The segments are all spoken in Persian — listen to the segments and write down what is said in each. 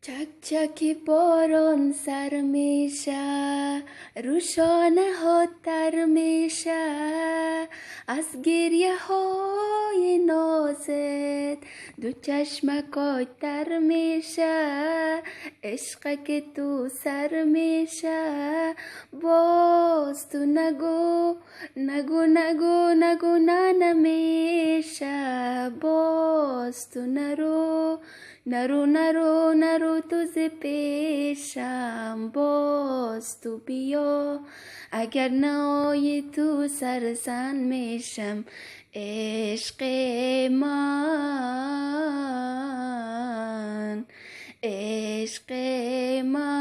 چکچکی باران سر میشه، روشانه ها تر میشه، از گریه های نازت دو چشمکای تر میشه. عشق که تو سر میشه، باز تو نگو نگو نگو نگو نه نمیشه. باز تو نرو نرو نرو نرو تو ز پیشم. باز تو بیا، اگر نایی تو سرزن میشم. عشق من، عشق من،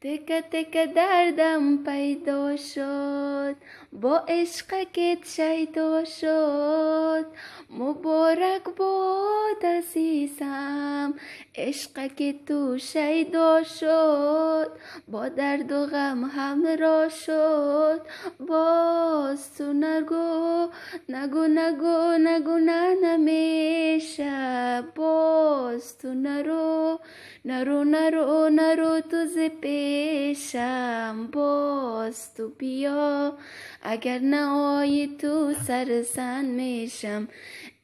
تکه تکه دردم پیدا شد، با عشقت شیدا شد. مبارک باد عزیزم، عشق که تو شیدا شد. با درد و غم همراه شد، باز تو نگو نگو نگو نگو نه نمیشه. باز تو نرو نرو نرو نرو تو ز پیشم. باز تو بیا، اگر نایی تو سرزن میشم.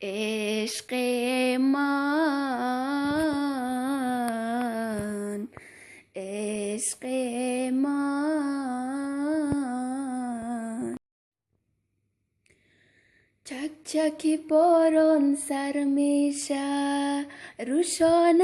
عشق من، عشق من. چکچکی باران سر میشه، روشانه